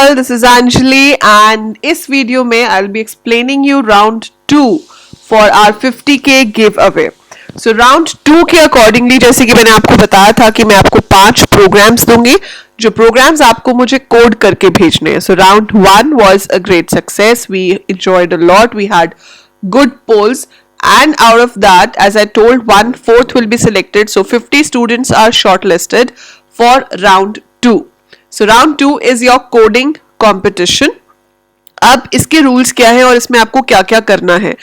all, this is Anjali and इस video में I'll be explaining you round 2 for our 50k giveaway. So round 2 के accordingly जैसे कि मैंने आपको बताया था कि मैं आपको 5 programs दूंगी जो programs आपको मुझे कोड करके भेजने हैं. So round 1 was a great success. We enjoyed a lot. We had good polls. And out of that, as I told, 1/4 will be selected. So 50 students are shortlisted for round 2. So round 2 is your coding competition. अब इसके rules क्या है और इसमें आपको क्या क्या करना है.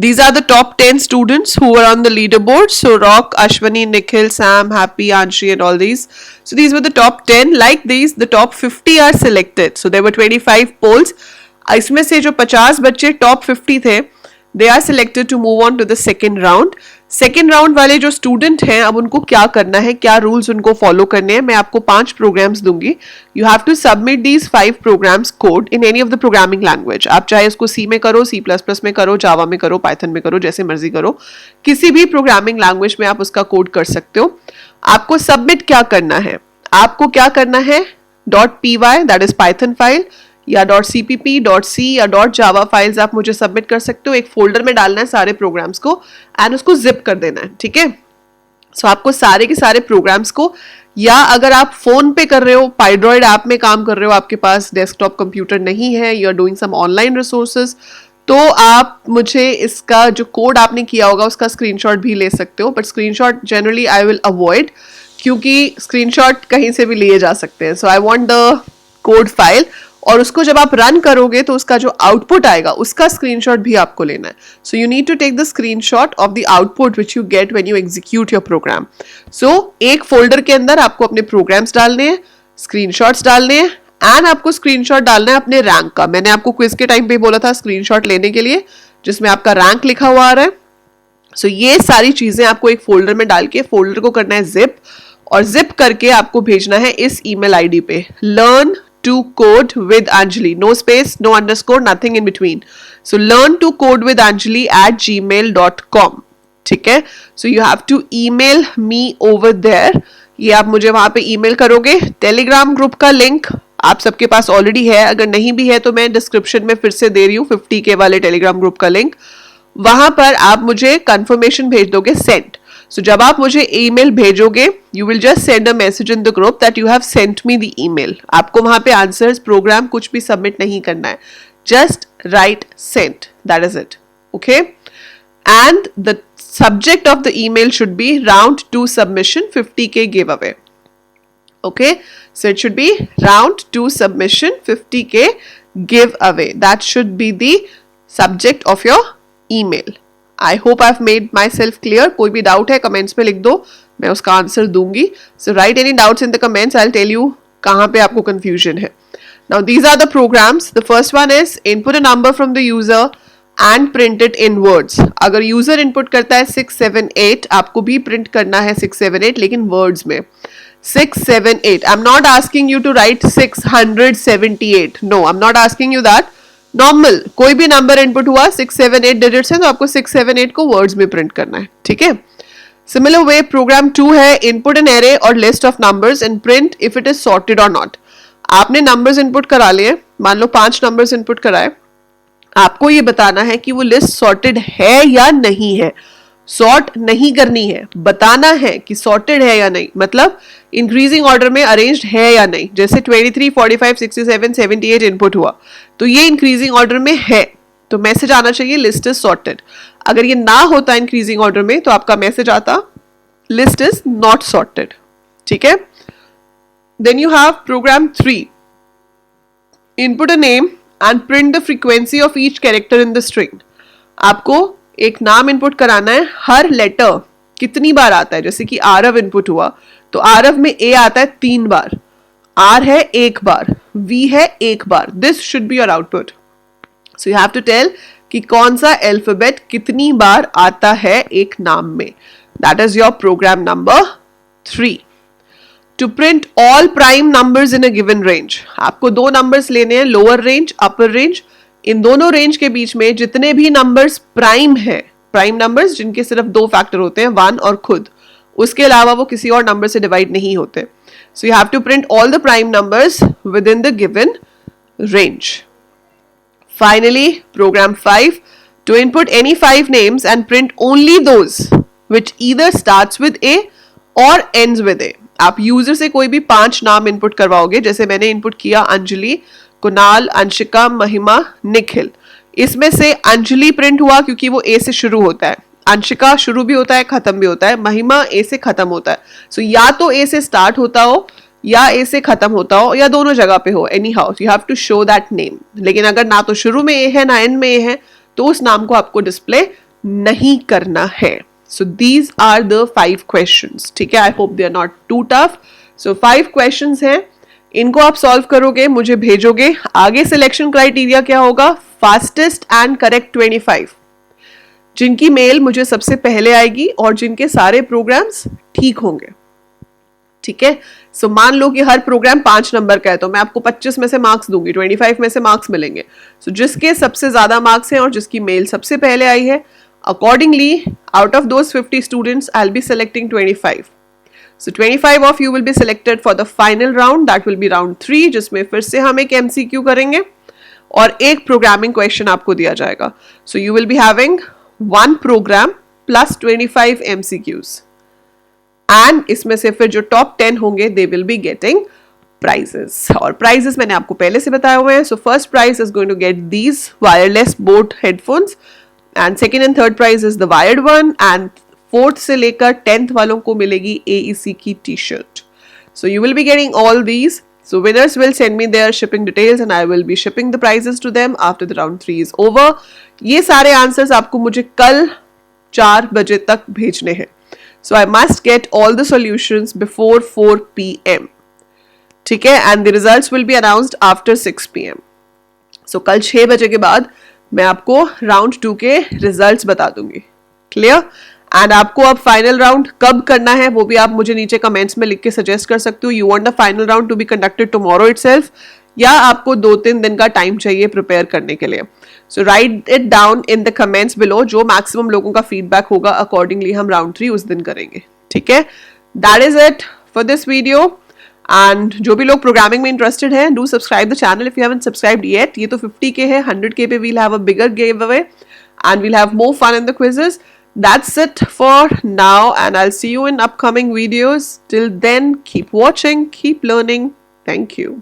These are the top 10 students who were on the leaderboard. So Rock, Ashwani, Nikhil, Sam, Happy, Anshi and all these. So these were the top 10. Like these, the top 50 are selected. So there were 25 polls. इसमें से जो 50 बच्चे top 50 थे, they are selected to move on to the second round. Second round वाले जो student हैं अब उनको क्या करना है, क्या रूल्स उनको फॉलो करने हैं. मैं आपको 5 प्रोग्राम्स दूंगी. You have to submit these 5 programs code in any of the programming language. आप चाहे उसको सी में करो, C++ में करो, जावा में करो, पाइथन में करो, जैसे मर्जी करो. किसी भी प्रोग्रामिंग लैंग्वेज में आप उसका कोड कर सकते हो. आपको सबमिट क्या करना है, आपको क्या करना है, .py that is Python file या .cpp, .c या .java फाइल्स आप मुझे सबमिट कर सकते हो. एक फोल्डर में डालना है सारे प्रोग्राम्स को एंड उसको जिप कर देना है. ठीक है. सो आपको सारे के सारे प्रोग्राम्स को, या अगर आप फोन पे कर रहे हो, पाइड्रॉइड ऐप में काम कर रहे हो, आपके पास डेस्कटॉप कंप्यूटर नहीं है, you are doing some online resources, तो आप मुझे इसका जो कोड आपने किया होगा उसका स्क्रीनशॉट भी ले सकते हो. But screenshot generally I will avoid, क्योंकि स्क्रीनशॉट कहीं से भी लिए जा सकते हैं. So I want the code file, और उसको जब आप रन करोगे तो उसका जो आउटपुट आएगा उसका स्क्रीनशॉट भी आपको लेना है. So you need to take the screenshot of the output which you get when you execute your program. So एक फोल्डर के अंदर आपको अपने प्रोग्राम्स डालने हैं, स्क्रीनशॉट्स डालने हैं एंड आपको स्क्रीनशॉट डालना है अपने रैंक का. मैंने आपको क्विज के टाइम पे बोला था स्क्रीनशॉट लेने के लिए जिसमें आपका रैंक लिखा हुआ आ रहा है. सो ये सारी चीजें आपको एक फोल्डर में डाल के फोल्डर को करना है जिप, और जिप करके आपको भेजना है इस ईमेल आईडी पे, learn to code with Anjali, no space, no underscore, nothing in between. So learn to code with Anjali at gmail.com. ठीक है. So you have to email me over there. ये आप मुझे वहां पे ईमेल करोगे. Telegram group का link आप सबके पास ऑलरेडी है, अगर नहीं भी है तो मैं डिस्क्रिप्शन में फिर से दे रही हूँ 50k वाले टेलीग्राम ग्रुप का लिंक. वहां पर आप मुझे कंफर्मेशन भेज दोगे, सेंड. So जब आप मुझे ईमेल भेजोगे, you will just send a message in the group that you have sent me the email. आपको वहां पे आंसर्स, प्रोग्राम कुछ भी सबमिट नहीं करना है. Just write sent. That is it. Okay? And the subject of the email should be round 2 submission 50k giveaway. Okay? So it should be round 2 submission 50k giveaway. That should be the subject of your email. I hope I have made my self clear. कोई भी doubt है comments में लिख दो, मैं उसका answer दूंगी. So write any doubts in the comments, I will tell you कहाँ पे आपको कंफ्यूजन है. Now these are the programs. The first one is input a number from the user and print it in words. अगर user input करता है 678, आपको भी print करना है 678, लेकिन वर्ड्स में 678. I am not asking you to write 678. No, I am not asking you that. Normal कोई भी नंबर इनपुट हुआ 678 डिजिट्स है तो आपको 678 को वर्ड्स में प्रिंट करना है. ठीक है. सिमिलर वे प्रोग्राम 2 है, इनपुट एन एरे और list of numbers and print if it is sorted और नॉट. आपने नंबर्स इनपुट करा लिए, मान लो 5 नंबर्स इनपुट कराए, आपको ये बताना है कि वो लिस्ट सॉर्टेड है या नहीं है. सॉर्ट नहीं करनी है, बताना है कि सॉर्टेड है या नहीं, मतलब इंक्रीजिंग ऑर्डर में अरेंज्ड है या नहीं. जैसे 23, 45, 67, 78 इनपुट हुआ तो ये इंक्रीजिंग ऑर्डर में है, तो मैसेज आना चाहिए लिस्ट इज सॉर्टेड. अगर ये ना होता इंक्रीजिंग ऑर्डर में तो आपका मैसेज आता लिस्ट इज नॉट सॉर्टेड. ठीक है. Then you have program 3, input a name and print the frequency of each character in the string. आपको एक नाम इनपुट कराना है, हर लेटर कितनी बार आता है. जैसे कि आरव इनपुट हुआ तो आरव में ए आता है 3 बार, आर है 1 बार, वी है 1 बार. This should be your output. So you have to tell कि कौन सा अल्फाबेट कितनी बार आता है एक नाम में. That is your program number 3. To print all prime numbers in a given range. आपको 2 नंबर्स लेने हैं, लोअर रेंज, अपर रेंज. इन दोनों रेंज के बीच में जितने भी नंबर्स प्राइम है, प्राइम नंबर्स जिनके सिर्फ 2 फैक्टर होते हैं, 1 और खुद, उसके अलावा वो किसी और नंबर से डिवाइड नहीं होते. So you have to print all the prime numbers within the given range. Finally, program 5, to input any 5 names and print only those which either starts with A or ends with A. आप user से कोई भी 5 नाम input करवाओगे, जैसे मैंने input किया अंजलि, कुणाल, अंशिका, महिमा, निखिल. इसमें से अंजलि प्रिंट हुआ क्योंकि वो ए से शुरू होता है, अंशिका शुरू भी होता है खत्म भी होता है, महिमा ए से खत्म होता है. सो या तो ए से स्टार्ट होता हो या ए से खत्म होता हो या दोनों जगह पे हो, anyhow you have to show that name. लेकिन अगर ना तो शुरू में ए है ना एंड में ए है तो उस नाम को आपको डिस्प्ले नहीं करना है. So these are the 5 questions. ठीक है, I hope they are not too tough. So 5 questions हैं, इनको आप सॉल्व करोगे, मुझे भेजोगे. आगे सिलेक्शन क्राइटेरिया क्या होगा? फास्टेस्ट एंड करेक्ट 25, जिनकी मेल मुझे सबसे पहले आएगी और जिनके सारे प्रोग्राम्स ठीक होंगे. ठीक है, सो मान लो कि हर प्रोग्राम 5 नंबर का है तो मैं आपको 25 में से मार्क्स दूंगी, 25 में से मार्क्स मिलेंगे. सो जिसके सबसे ज्यादा मार्क्स हैं और जिसकी मेल सबसे पहले आई है, accordingly out of those 50 students I will be selecting 25. So 25 of you will be selected for the final round, that will be round 3, जिसमें फिर से हम एक MCQ करेंगे और एक प्रोग्रामिंग क्वेश्चन आपको दिया जाएगा. So you will be having 1 program plus 25 MCQs. And इसमें से फिर जो टॉप 10 होंगे they will be getting prizes. और prizes मैंने आपको पहले से बताए हुए हैं. So first prize is going to get these wireless Bose headphones, and second and third prize is the wired one, and 4th से लेकर 10th वालों को मिलेगी AEC की T-shirt. So you will be getting all these. So winners will send me their shipping details and I will be shipping the prizes to them after the round 3 is over. ये सारे answers आपको मुझे कल 4 बजे तक भेजने हैं. So I must get all the solutions before 4 PM. ठीक है, and the results will be announced after 6 PM. So कल 6 बजे के बाद मैं आपको राउंड 2 के रिजल्ट्स बता दूंगी. क्लियर? एंड आपको अब फाइनल राउंड कब करना है वो भी आप मुझे नीचे कमेंट्स में लिख के सजेस्ट कर सकते हो. You want the final round to be conducted tomorrow itself, या आपको 2-3 दिन का टाइम चाहिए प्रिपेयर करने के लिए. So write it down in the comments below. जो मैक्सिमम लोगों का फीडबैक होगा अकॉर्डिंगली हम राउंड 3 उस दिन करेंगे. ठीक है, that is it for this video. And जो भी लोग प्रोग्रामिंग में इंटरेस्टेड हैं, do subscribe the channel if you haven't subscribed yet. ये तो 50K है, 100K पे we'll have a bigger give away and we'll have more fun in the quizzes. That's it for now, and I'll see you in upcoming videos. Till then, keep watching, keep learning. Thank you.